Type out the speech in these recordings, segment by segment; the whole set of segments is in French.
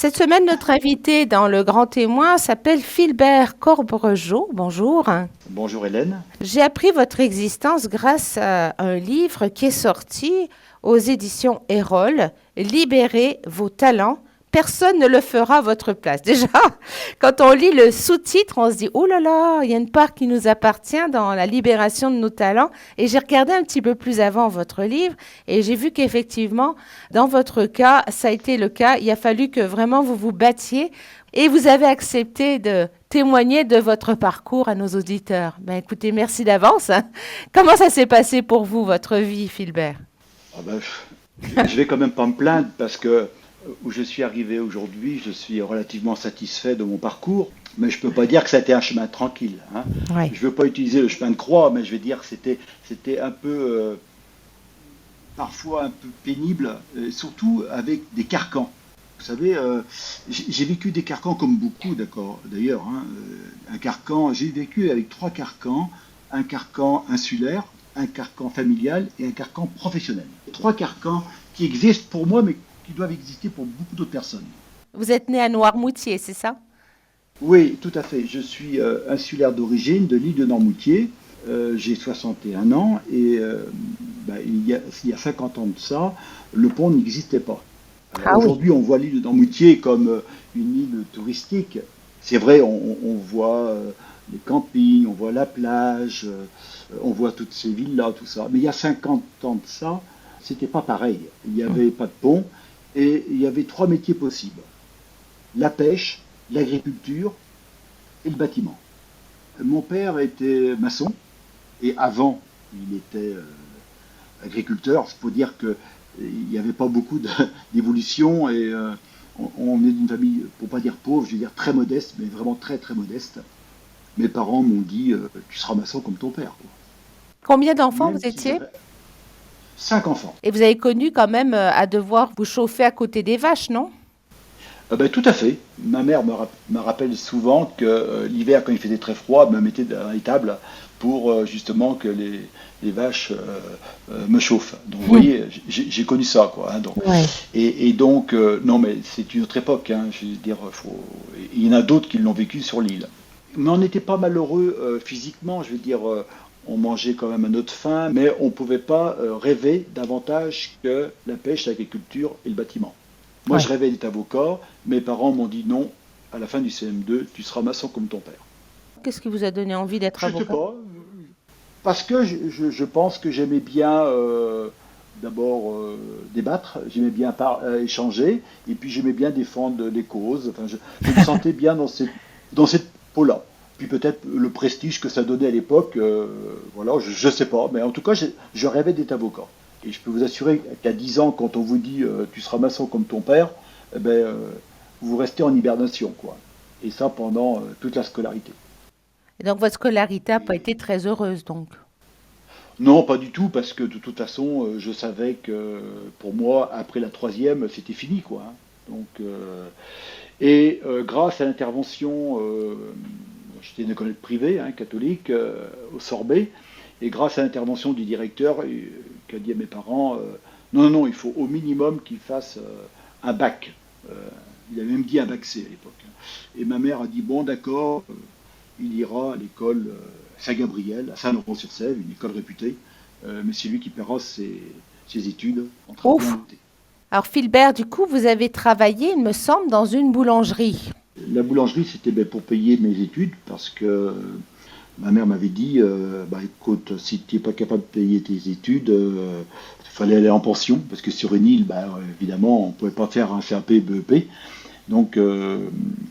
Cette semaine, notre invité dans Le Grand Témoin s'appelle Philbert Corbregeot. Bonjour. Bonjour Hélène. J'ai appris votre existence grâce à un livre qui est sorti aux éditions Erol, Libérez vos talents. Personne ne le fera à votre place. Déjà, quand on lit le sous-titre, on se dit, oh là là, il y a une part qui nous appartient dans la libération de nos talents. Et j'ai regardé un petit peu plus avant votre livre et j'ai vu qu'effectivement, dans votre cas, ça a été le cas. Il a fallu que vraiment vous vous battiez et vous avez accepté de témoigner de votre parcours à nos auditeurs. Ben, écoutez, merci d'avance, hein. Comment ça s'est passé pour vous, votre vie, Philbert? Ah ben, je vais quand même pas me plaindre parce que où je suis arrivé aujourd'hui, je suis relativement satisfait de mon parcours, mais je peux pas dire que ça a été un chemin tranquille, hein. Oui. Je veux pas utiliser le chemin de croix, mais je vais dire que c'était un peu parfois un peu pénible, surtout avec des carcans. Vous savez, j'ai vécu des carcans comme beaucoup, d'accord, d'ailleurs, hein, un carcan, j'ai vécu avec trois carcans, un carcan insulaire, un carcan familial et un carcan professionnel. Trois carcans qui existent pour moi, mais qui doivent exister pour beaucoup d'autres personnes. Vous êtes né à Noirmoutier, c'est ça? Oui, tout à fait. Je suis insulaire d'origine de l'île de Normoutier. J'ai 61 ans et il y a 50 ans de ça, le pont n'existait pas. Alors Ah oui. aujourd'hui, on voit l'île de Normoutier comme une île touristique. C'est vrai, on voit les campings, on voit la plage, on voit toutes ces villes-là, tout ça. Mais il y a 50 ans de ça, c'était pas pareil. Il n'y avait pas de pont et il y avait trois métiers possibles. La pêche, l'agriculture et le bâtiment. Mon père était maçon et avant, il était agriculteur. Il faut dire qu'il n'y avait pas beaucoup d'évolution et on est d'une famille, pour pas dire pauvre, je veux dire très modeste, mais vraiment très très modeste. Mes parents m'ont dit tu seras maçon comme ton père, quoi. Combien d'enfants vous Même si étiez? j'avais cinq enfants. Et vous avez connu quand même à devoir vous chauffer à côté des vaches, non? Tout à fait. Ma mère me rappelle souvent que l'hiver, quand il faisait très froid, me mettait dans les tables pour justement que les vaches me chauffent. Donc vous voyez, j'ai connu ça, quoi, hein, donc. Ouais. Et donc, non, mais c'est une autre époque, hein, je veux dire, il y en a d'autres qui l'ont vécu sur l'île. Mais on n'était pas malheureux physiquement, je veux dire, on mangeait quand même à notre faim, mais on ne pouvait pas rêver davantage que la pêche, l'agriculture et le bâtiment. Moi, Ouais. je rêvais d'être avocat. Mes parents m'ont dit non, à la fin du CM2, tu seras maçon comme ton père. Qu'est-ce qui vous a donné envie d'être Je sais avocat? pas, parce que je pense que j'aimais bien d'abord débattre, j'aimais bien échanger, et puis j'aimais bien défendre les causes. Enfin, je me sentais bien dans cette peau-là. Puis peut-être le prestige que ça donnait à l'époque, voilà, je ne sais pas, mais en tout cas, je rêvais d'être avocat. Et je peux vous assurer qu'à 10 ans, quand on vous dit tu seras maçon comme ton père, eh ben, vous restez en hibernation, quoi. Et ça pendant toute la scolarité. Et donc votre scolarité n'a pas été très heureuse, donc. Non, pas du tout, parce que de toute façon, je savais que pour moi, après la troisième, c'était fini, quoi, hein. Donc, grâce à l'intervention, j'étais une école privée, hein, catholique, au Sorbet, et grâce à l'intervention du directeur, qui a dit à mes parents, non, non, non, il faut au minimum qu'ils fassent un bac. Euh, il avait même dit un bac C à l'époque, hein. Et ma mère a dit, bon, d'accord, il ira à l'école Saint-Gabriel, à Saint-Laurent-sur-Sèvre, une école réputée, mais c'est lui qui paiera ses études en travaillant Ouf. l'été. Alors Philbert, du coup, vous avez travaillé, il me semble, dans une boulangerie. La boulangerie, c'était ben, pour payer mes études, parce que ma mère m'avait dit, bah, écoute, si tu n'es pas capable de payer tes études, il fallait aller en pension, parce que sur une île, bah, évidemment, on ne pouvait pas faire un CAP, BEP. Donc,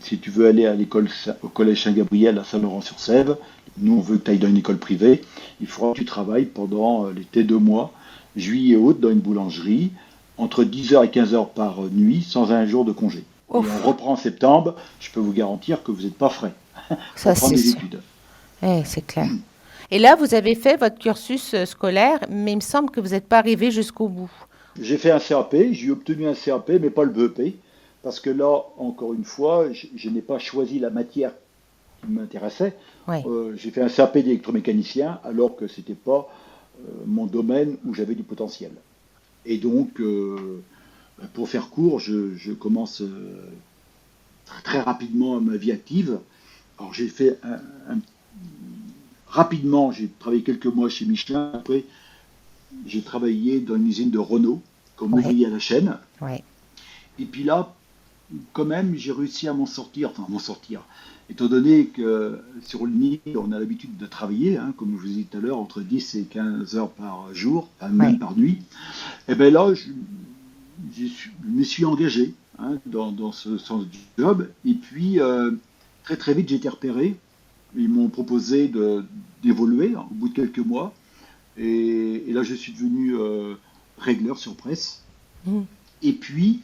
si tu veux aller à l'école, au collège Saint-Gabriel à Saint-Laurent-sur-Sèvre, nous on veut que tu ailles dans une école privée, il faudra que tu travailles pendant l'été 2 mois, juillet et août, dans une boulangerie, entre 10 heures et 15 heures par nuit, sans un jour de congé. Et on Ouf, reprend en septembre, je peux vous garantir que vous n'êtes pas frais pour ça prendre c'est des sûr. études. C'est clair. Et là, vous avez fait votre cursus scolaire, mais il me semble que vous n'êtes pas arrivé jusqu'au bout. J'ai fait un CAP, j'ai obtenu un CAP, mais pas le BEP, parce que là, encore une fois, je n'ai pas choisi la matière qui m'intéressait. Oui. J'ai fait un CAP d'électromécanicien, alors que c'était pas mon domaine où j'avais du potentiel. Et donc, pour faire court, je commence très rapidement ma vie active. Alors j'ai fait rapidement, j'ai travaillé quelques mois chez Michelin. Après, j'ai travaillé dans une usine de Renault comme Ouais, ouvrier à la chaîne. ouais, Et puis là, quand même, j'ai réussi à m'en sortir, enfin à m'en sortir. Étant donné que sur le nid, on a l'habitude de travailler, hein, comme je vous ai dit tout à l'heure, entre 10 et 15 heures par jour, enfin, même ouais. par nuit. Et bien là, je me suis engagé, hein, dans ce sens du job. Et puis, très très vite, j'ai été repéré. Ils m'ont proposé d'évoluer au bout de quelques mois. Et là, je suis devenu régleur sur presse. Mm. Et puis,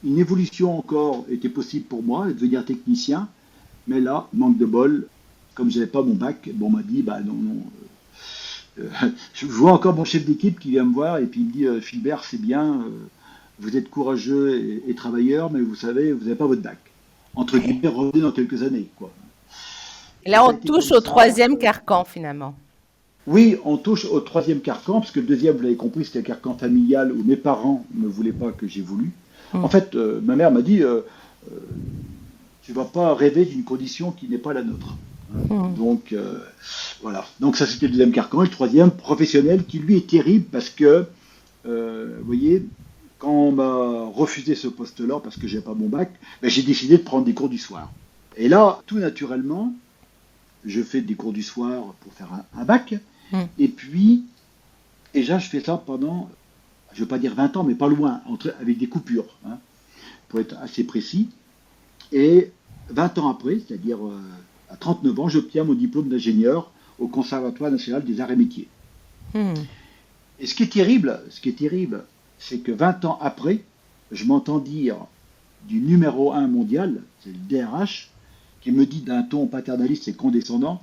une évolution encore était possible pour moi, de devenir technicien. Mais là, manque de bol, comme je n'avais pas mon bac, bon, on m'a dit, bah non, non. Je vois encore mon chef d'équipe qui vient me voir et puis il me dit, Philbert, c'est bien, vous êtes courageux et travailleur, mais vous savez, vous n'avez pas votre bac. Entre guillemets, revenez dans quelques années, quoi. Et Et là, ça on a été touche comme au ça. troisième carcan, finalement. Oui, on touche au troisième carcan, parce que le deuxième, vous l'avez compris, c'était un carcan familial où mes parents ne voulaient pas que j'ai voulu. En Mm. fait, ma mère m'a dit, tu ne vas pas rêver d'une condition qui n'est pas la nôtre. Hein. Mm. Donc, voilà. Donc ça, c'était le deuxième carcan. Et le troisième, professionnel, qui lui est terrible parce que, vous voyez, quand on m'a refusé ce poste-là parce que j'ai pas mon bac, ben, j'ai décidé de prendre des cours du soir. Et là, tout naturellement, je fais des cours du soir pour faire un bac. Mm. Et puis, et là, je fais ça pendant, je ne veux pas dire 20 ans, mais pas loin, avec des coupures, hein, pour être assez précis. Et 20 ans après, c'est-à-dire à 39 ans, j'obtiens mon diplôme d'ingénieur au Conservatoire national des arts et métiers. Mm. Et ce qui est terrible, c'est que 20 ans après, je m'entends dire du numéro un mondial, c'est le DRH, qui me dit d'un ton paternaliste et condescendant,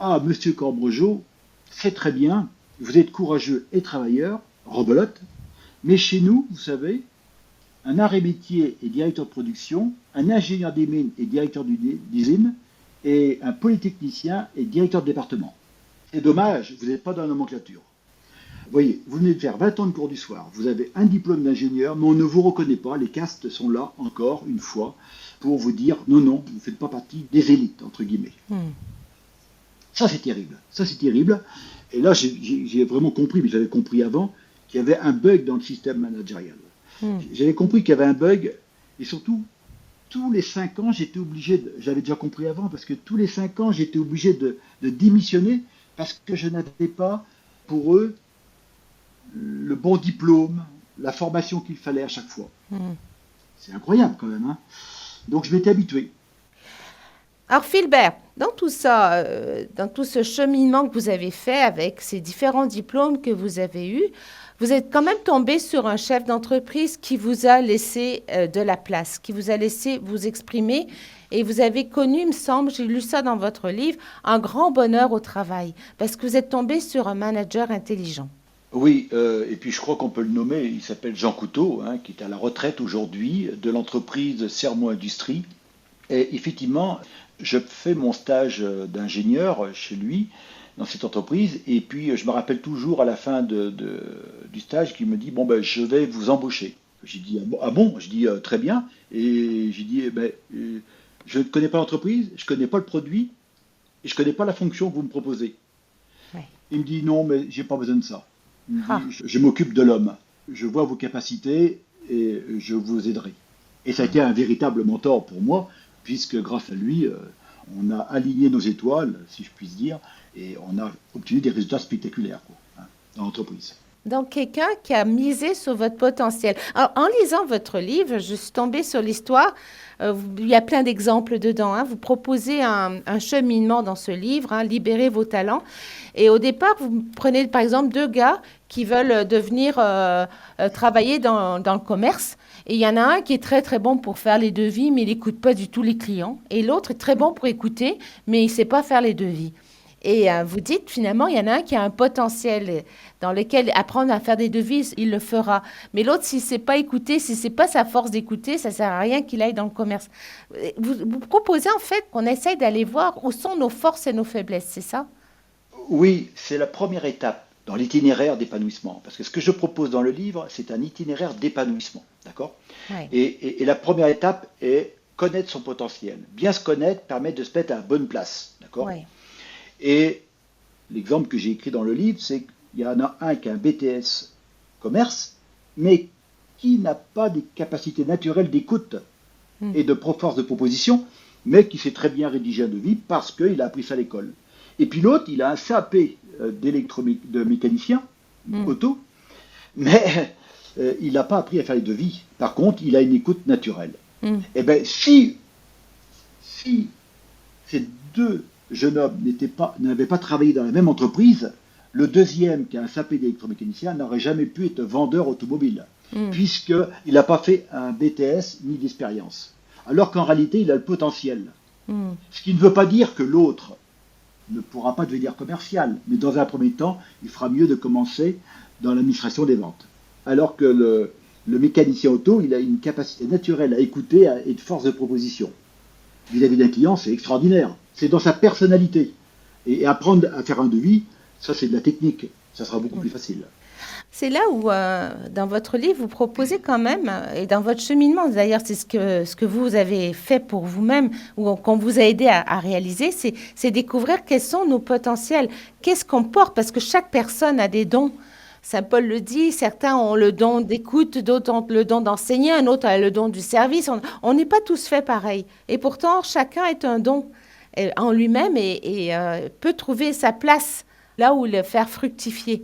ah, monsieur Corbregeot, c'est très bien, vous êtes courageux et travailleur, rebelote, mais chez nous, vous savez, un art et métier et directeur de production, un ingénieur des mines et directeur d'usine, et un polytechnicien et directeur de département. C'est dommage, vous n'êtes pas dans la nomenclature. Vous voyez, vous venez de faire 20 ans de cours du soir, vous avez un diplôme d'ingénieur, mais on ne vous reconnaît pas, les castes sont là encore une fois pour vous dire non, non, vous ne faites pas partie des élites, entre guillemets. Mm. Ça c'est terrible, ça c'est terrible. Et là j'ai vraiment compris, mais j'avais compris avant, qu'il y avait un bug dans le système managérial. Mm. J'avais compris qu'il y avait un bug, et surtout, tous les 5 ans, j'étais obligé, j'avais déjà compris avant, parce que tous les 5 ans, j'étais obligé de démissionner, parce que je n'avais pas, pour eux, le bon diplôme, la formation qu'il fallait à chaque fois. Mm. C'est incroyable quand même, hein. Donc je m'étais habitué. Alors, Philbert, dans tout ça, dans tout ce cheminement que vous avez fait avec ces différents diplômes que vous avez eus, vous êtes quand même tombé sur un chef d'entreprise qui vous a laissé de la place, qui vous a laissé vous exprimer et vous avez connu, il me semble, j'ai lu ça dans votre livre, un grand bonheur au travail parce que vous êtes tombé sur un manager intelligent. Oui, et puis je crois qu'on peut le nommer, il s'appelle Jean Couteau, hein, qui est à la retraite aujourd'hui de l'entreprise Sermo Industrie. Et effectivement, je fais mon stage d'ingénieur chez lui, dans cette entreprise, et puis je me rappelle toujours à la fin du stage qu'il me dit, bon ben je vais vous embaucher. J'ai dit, ah bon, ah bon? Je dis, très bien. Et j'ai dit, eh ben, je ne connais pas l'entreprise, je ne connais pas le produit, et je ne connais pas la fonction que vous me proposez. Ouais. Il me dit, non, mais j'ai pas besoin de ça. Il me dit, Ah, je m'occupe de l'homme, je vois vos capacités et je vous aiderai. Et ça a été un véritable mentor pour moi, puisque grâce à lui, on a aligné nos étoiles, si je puis dire, et on a obtenu des résultats spectaculaires, quoi, hein, dans l'entreprise. donc quelqu'un qui a misé sur votre potentiel. Alors, en lisant votre livre, je suis tombée sur l'histoire. Il y a plein d'exemples dedans, hein. Vous proposez un cheminement dans ce livre, hein, Libérez vos talents. Et au départ, vous prenez par exemple deux gars qui veulent devenir travailler dans le commerce. Et il y en a un qui est très très bon pour faire les devis, mais il n'écoute pas du tout les clients. Et l'autre est très bon pour écouter, mais il ne sait pas faire les devis. Et vous dites finalement, il y en a un qui a un potentiel dans lequel apprendre à faire des devis, il le fera. Mais l'autre, s'il ne sait pas écouter, si ce n'est pas sa force d'écouter, ça ne sert à rien qu'il aille dans le commerce. Vous proposez en fait qu'on essaye d'aller voir où sont nos forces et nos faiblesses, c'est ça? Oui, c'est la première étape dans l'itinéraire d'épanouissement. Parce que ce que je propose dans le livre, c'est un itinéraire d'épanouissement. D'accord? Oui. Et la première étape est connaître son potentiel. Bien se connaître permet de se mettre à la bonne place. D'accord? Oui. Et l'exemple que j'ai écrit dans le livre, c'est qu'il y en a un qui a un BTS commerce, mais qui n'a pas des capacités naturelles d'écoute Mm. et de force de proposition, mais qui sait très bien rédiger un devis parce qu'il a appris ça à l'école. Et puis l'autre, il a un CAP de mécanicien Mm. auto, mais il n'a pas appris à faire les devis. Par contre, il a une écoute naturelle. Mm. Eh bien, si ces deux jeunes hommes n'avaient pas travaillé dans la même entreprise, le deuxième, qui a un CAP d'électromécanicien, n'aurait jamais pu être vendeur automobile, Mm. puisqu'il n'a pas fait un BTS ni d'expérience. Alors qu'en réalité, il a le potentiel. Mm. Ce qui ne veut pas dire que l'autre ne pourra pas devenir commercial, mais dans un premier temps, il fera mieux de commencer dans l'administration des ventes. Alors que le mécanicien auto, il a une capacité naturelle à écouter et de force de proposition. Vis-à-vis d'un client, c'est extraordinaire. C'est dans sa personnalité. Et apprendre à faire un devis, ça c'est de la technique. Ça sera beaucoup plus facile. C'est là où, dans votre livre, vous proposez quand même, et dans votre cheminement, d'ailleurs, c'est ce que vous avez fait pour vous-même, ou qu'on vous a aidé à réaliser, c'est découvrir quels sont nos potentiels, qu'est-ce qu'on porte, parce que chaque personne a des dons. Saint Paul le dit, certains ont le don d'écoute, d'autres ont le don d'enseigner, un autre a le don du service. On n'est pas tous faits pareil. Et pourtant, chacun est un don en lui-même et peut trouver sa place là où le faire fructifier.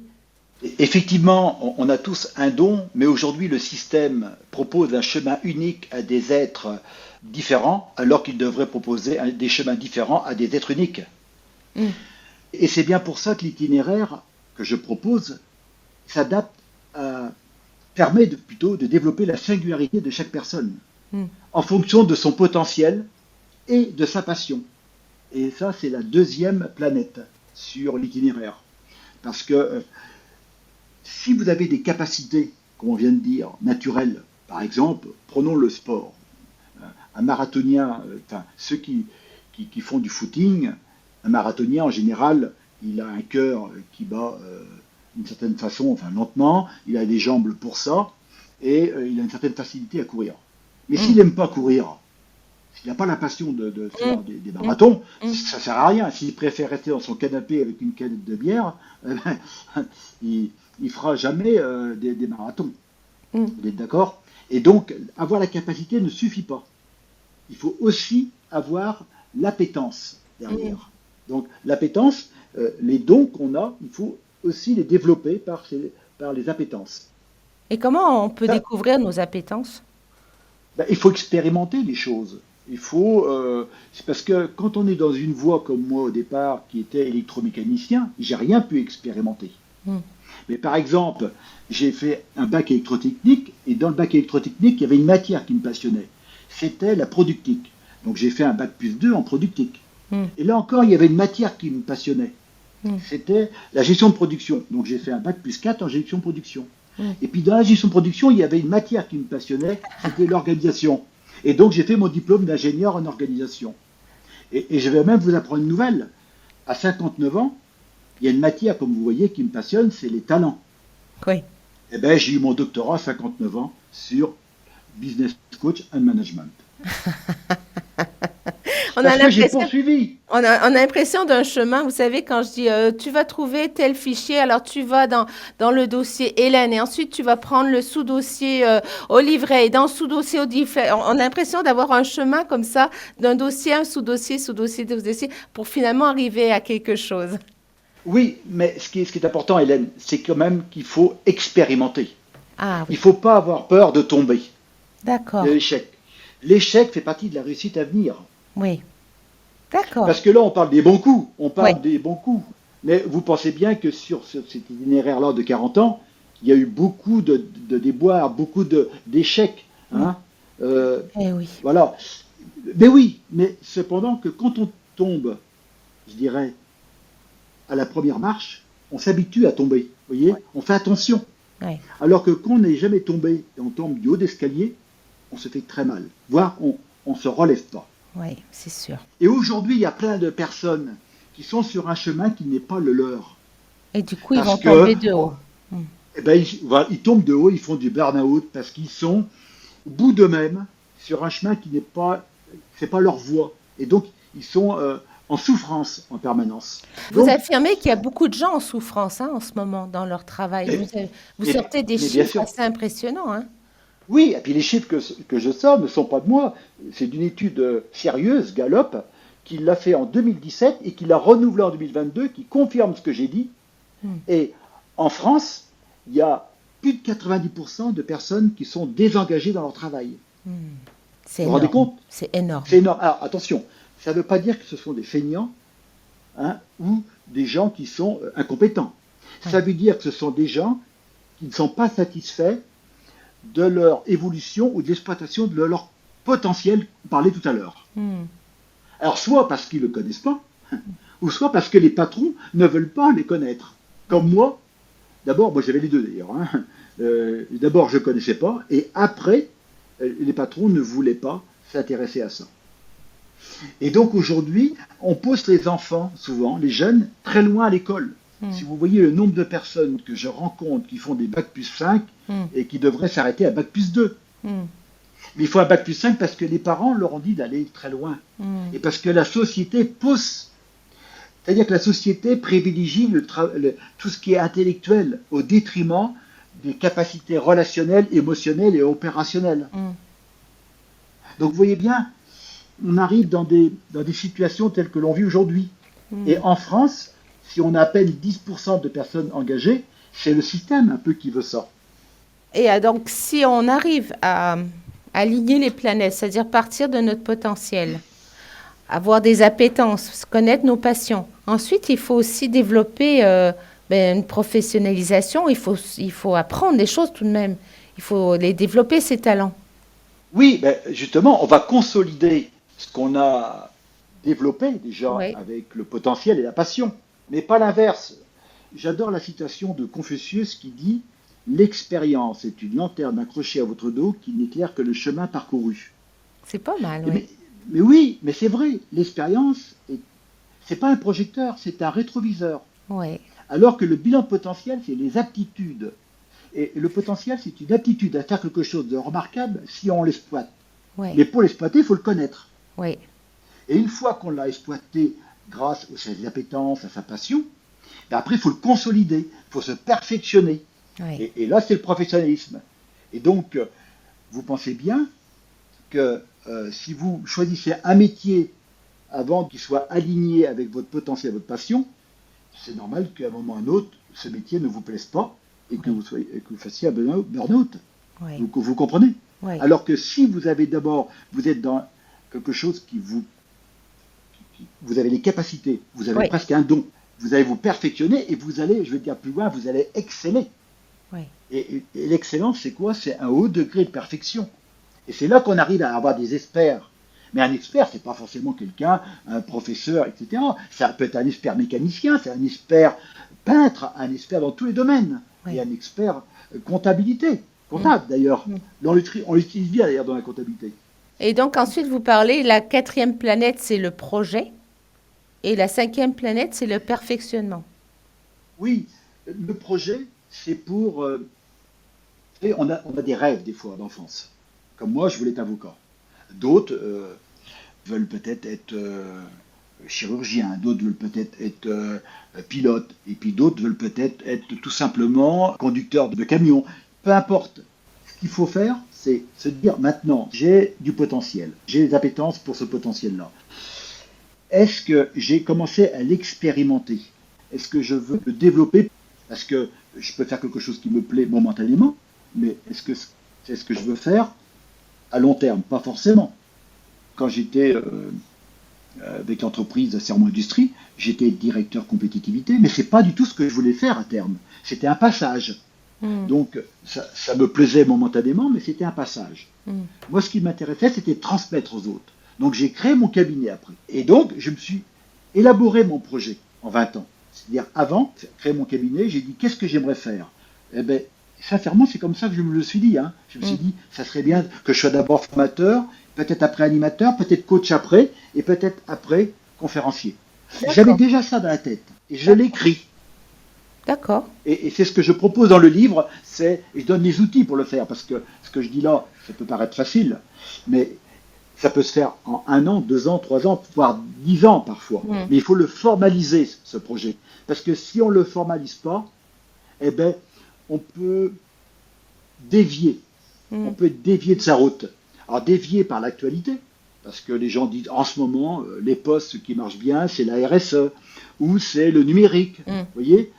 Effectivement, on a tous un don, mais aujourd'hui le système propose un chemin unique à des êtres différents, alors qu'il devrait proposer des chemins différents à des êtres uniques. Mm. Et c'est bien pour ça que l'itinéraire que je propose s'adapte permet plutôt de développer la singularité de chaque personne, en fonction de son potentiel et de sa passion. Et ça, c'est la deuxième planète sur l'itinéraire. Parce que si vous avez des capacités, comme on vient de dire, naturelles, par exemple, prenons le sport. Un marathonien, ceux qui font du footing, un marathonien en général, il a un cœur qui bat d'une certaine façon, lentement, il a des jambes pour ça, et il a une certaine facilité à courir. Mais s'il n'aime pas courir, s'il n'a pas la passion de faire des marathons, ça ne sert à rien. S'il préfère rester dans son canapé avec une canette de bière, il ne fera jamais des marathons. Vous êtes d'accord? Et donc, avoir la capacité ne suffit pas. Il faut aussi avoir l'appétence derrière. Donc, l'appétence, les dons qu'on a, il faut aussi les développer par les appétences. Et comment on peut découvrir nos appétences? Il faut expérimenter les choses. C'est parce que quand on est dans une voie comme moi au départ, qui était électromécanicien, j'ai rien pu expérimenter. Mais par exemple, j'ai fait un bac électrotechnique, et dans le bac électrotechnique, il y avait une matière qui me passionnait. C'était la productique. Donc j'ai fait un bac plus 2 en productique. Et là encore, il y avait une matière qui me passionnait. C'était la gestion de production. Donc j'ai fait un bac plus 4 en gestion de production. Et puis dans la gestion de production, il y avait une matière qui me passionnait, c'était l'organisation. Et donc j'ai fait mon diplôme d'ingénieur en organisation. Et je vais même vous apprendre une nouvelle. À 59 ans, il y a une matière, comme vous voyez, qui me passionne, c'est les talents. Oui. Eh bien, j'ai eu mon doctorat à 59 ans sur Business Coach and Management. Parce que j'ai poursuivi. On a l'impression d'un chemin. Vous savez, quand je dis tu vas trouver tel fichier, alors tu vas dans le dossier Hélène et ensuite tu vas prendre le sous-dossier au livret et dans le sous-dossier au livret. On a l'impression d'avoir un chemin comme ça, d'un dossier, un sous-dossier, sous-dossier, sous-dossier, pour finalement arriver à quelque chose. Oui, mais ce qui est important, Hélène, c'est quand même qu'il faut expérimenter. Ah, oui. Il ne faut pas avoir peur de tomber. D'accord. De l'échec. L'échec fait partie de la réussite à venir. Oui. D'accord. Parce que là, on parle des bons coups. On parle Oui. des bons coups. Mais vous pensez bien que sur cet itinéraire-là de 40 ans, il y a eu beaucoup de déboires, beaucoup d'échecs. Hein. Eh oui. Voilà. Mais oui, mais cependant que quand on tombe, je dirais, à la première marche, on s'habitue à tomber. Vous voyez, on fait attention. Ouais. Alors que quand on n'est jamais tombé et on tombe du haut d'escalier, on se fait très mal. Voire on ne se relève pas. Oui, c'est sûr. Et aujourd'hui, il y a plein de personnes qui sont sur un chemin qui n'est pas le leur. Et du coup, ils Parce vont que, tomber de haut. Eh ben, ils tombent de haut, ils font du burn-out parce qu'ils sont au bout d'eux-mêmes sur un chemin qui n'est pas c'est pas leur voie. Et donc, ils sont en souffrance en permanence. Vous Donc, affirmez qu'il y a beaucoup de gens en souffrance en ce moment dans leur travail. mais, Vous mais- sortez des mais bien chiffres sûr, assez impressionnants, hein. oui, et puis les chiffres que je sors ne sont pas de moi. C'est d'une étude sérieuse, Gallup, qui l'a fait en 2017 et qui l'a renouvelé en 2022, qui confirme ce que j'ai dit. Hmm. Et en France, il y a plus de 90% de personnes qui sont désengagées dans leur travail. Hmm. C'est Vous vous rendez énorme. compte? C'est énorme. C'est énorme. Alors attention, ça ne veut pas dire que ce sont des feignants, hein, ou des gens qui sont incompétents. Ça veut dire que ce sont des gens qui ne sont pas satisfaits de leur évolution ou de l'exploitation de leur potentiel, on parlait tout à l'heure. Hmm. Alors soit parce qu'ils ne le connaissent pas, ou soit parce que les patrons ne veulent pas les connaître. Comme moi, d'abord, moi j'avais les deux d'ailleurs, hein. D'abord je ne connaissais pas, et après, les patrons ne voulaient pas s'intéresser à ça. Et donc aujourd'hui, on pose les enfants, souvent, les jeunes, très loin à l'école. Si vous voyez le nombre de personnes que je rencontre qui font des bac plus 5 Hmm. et qui devraient s'arrêter à bac plus 2. Hmm. Mais il faut un bac plus 5 parce que les parents leur ont dit d'aller très loin. Hmm. Et parce que la société pousse. C'est-à-dire que la société privilégie tout ce qui est intellectuel au détriment des capacités relationnelles, émotionnelles et opérationnelles. Hmm. Donc vous voyez bien, on arrive dans des situations telles que l'on vit aujourd'hui. Et en France, si on a à peine 10% de personnes engagées, c'est le système un peu qui veut ça. Et donc, si on arrive à aligner les planètes, c'est-à-dire partir de notre potentiel, avoir des appétences, connaître nos passions, ensuite, il faut aussi développer une professionnalisation. Il faut apprendre des choses tout de même. Il faut les développer, ces talents. Oui, ben justement, on va consolider ce qu'on a développé déjà Oui. avec le potentiel et la passion, mais pas l'inverse. J'adore la citation de Confucius qui dit « L'expérience est une lanterne accrochée à votre dos qui n'éclaire que le chemin parcouru. » C'est pas mal, oui. Mais oui, mais c'est vrai, l'expérience, c'est pas un projecteur, c'est un rétroviseur. Oui. Alors que le bilan potentiel, c'est les aptitudes. Et le potentiel, c'est une aptitude à faire quelque chose de remarquable si on l'exploite. Oui. Mais pour l'exploiter, il faut le connaître. Oui. Et une fois qu'on l'a exploité grâce à ses appétences, à sa passion, ben après, il faut le consolider, il faut se perfectionner. Oui. Et là, c'est le professionnalisme. Et donc, vous pensez bien que si vous choisissez un métier avant qu'il soit aligné avec votre potentiel, votre passion, c'est normal qu'à un moment ou à un autre, ce métier ne vous plaise pas et que vous fassiez un burn-out. Oui. Vous comprenez? Oui. Alors que si vous avez d'abord, vous êtes dans quelque chose vous avez les capacités, vous avez Oui. presque un don, vous allez vous perfectionner et vous allez, je vais dire plus loin, vous allez exceller. Oui. Et l'excellence, c'est quoi? C'est un haut degré de perfection. Et c'est là qu'on arrive à avoir des experts. Mais un expert, c'est pas forcément quelqu'un, un professeur, etc. Ça peut être un expert mécanicien, c'est un expert peintre, un expert dans tous les domaines. Oui. Et un expert comptabilité, comptable d'ailleurs. On l'utilise bien d'ailleurs dans la comptabilité. Et donc, ensuite, vous parlez, la 4e planète, c'est le projet. Et la 5e planète, c'est le perfectionnement. Oui, le projet, c'est pour... on a des rêves des fois d'enfance. Comme moi, je voulais être avocat. D'autres veulent peut-être être chirurgiens, d'autres veulent peut-être être pilotes, et puis d'autres veulent peut-être être tout simplement conducteurs de camions. Peu importe. Ce qu'il faut faire, c'est se dire maintenant, j'ai du potentiel, j'ai des appétences pour ce potentiel-là. Est-ce que j'ai commencé à l'expérimenter? Est-ce que je veux le développer? Parce que je peux faire quelque chose qui me plaît momentanément, mais est-ce que c'est ce que je veux faire à long terme? Pas forcément. Quand j'étais avec l'entreprise Sermo Industrie, j'étais directeur compétitivité, mais c'est pas du tout ce que je voulais faire à terme. C'était un passage. Donc ça me plaisait momentanément, mais c'était un passage. Moi, ce qui m'intéressait, c'était de transmettre aux autres. Donc j'ai créé mon cabinet après. Et donc, je me suis élaboré mon projet en 20 ans. C'est-à-dire, avant de créer mon cabinet, j'ai dit, qu'est-ce que j'aimerais faire? Eh bien, sincèrement, c'est comme ça que je me le suis dit. Hein. Je me suis dit, ça serait bien que je sois d'abord formateur, peut-être après animateur, peut-être coach après, et peut-être après conférencier. J'avais déjà ça dans la tête, et je l'écris. D'accord. Et c'est ce que je propose dans le livre, et je donne les outils pour le faire, parce que ce que je dis là, ça peut paraître facile, mais Ça peut se faire en 1 an, 2 ans, 3 ans, voire 10 ans parfois. Mm. Mais il faut le formaliser, ce projet. Parce que si on ne le formalise pas, eh ben, on peut dévier. On Mm. peut être dévié de sa route. Alors dévié par l'actualité, parce que les gens disent en ce moment, les postes qui marchent bien, c'est la RSE, ou c'est le numérique, Mm. vous voyez,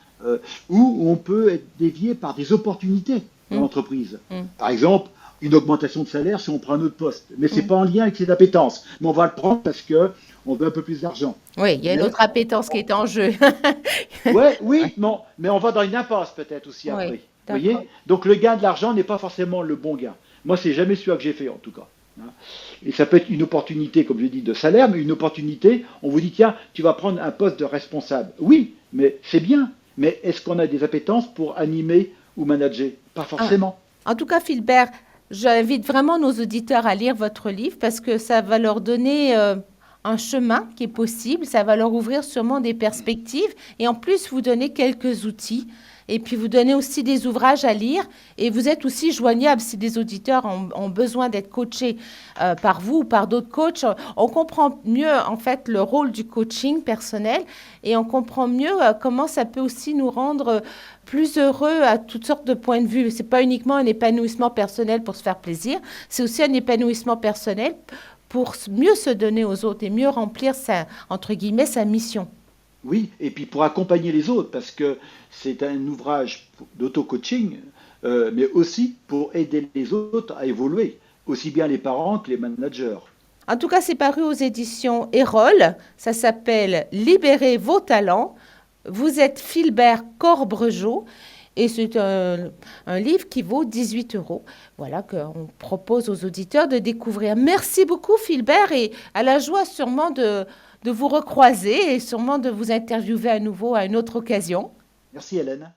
ou on peut être dévié par des opportunités dans Mm. l'entreprise. Mm. Par exemple, une augmentation de salaire si on prend un autre poste, mais c'est Mm. pas en lien avec ses appétences. Mais on va le prendre parce que on veut un peu plus d'argent. Oui, il y a une Mais autre appétence qui est en jeu. ouais, oui, Ouais. non, mais on va dans une impasse peut-être aussi Oui, après. Vous voyez? d'accord. Donc le gain de l'argent n'est pas forcément le bon gain. Moi, c'est jamais celui que j'ai fait en tout cas. Hein. Et ça peut être une opportunité, comme je dis, de salaire, mais une opportunité, on vous dit, tiens, tu vas prendre un poste de responsable. Oui, mais c'est bien. Mais est-ce qu'on a des appétences pour animer ou manager? Pas Ah, forcément. en tout cas, Philbert, j'invite vraiment nos auditeurs à lire votre livre parce que ça va leur donner un chemin qui est possible, ça va leur ouvrir sûrement des perspectives et en plus vous donner quelques outils et puis vous donner aussi des ouvrages à lire et vous êtes aussi joignable si des auditeurs ont besoin d'être coachés par vous ou par d'autres coachs. On comprend mieux en fait le rôle du coaching personnel et on comprend mieux comment ça peut aussi nous rendre plus heureux à toutes sortes de points de vue. C'est pas uniquement un épanouissement personnel pour se faire plaisir, c'est aussi un épanouissement personnel pour mieux se donner aux autres et mieux remplir sa, entre guillemets, sa mission. Oui, et puis pour accompagner les autres, parce que c'est un ouvrage d'auto-coaching, mais aussi pour aider les autres à évoluer, aussi bien les parents que les managers. En tout cas, c'est paru aux éditions Erol. Ça s'appelle Libérez vos talents. Vous êtes Philbert Corbregeot et c'est un livre qui vaut 18 euros. Voilà qu'on propose aux auditeurs de découvrir. Merci beaucoup Philbert et à la joie sûrement de vous recroiser et sûrement de vous interviewer à nouveau à une autre occasion. Merci Hélène.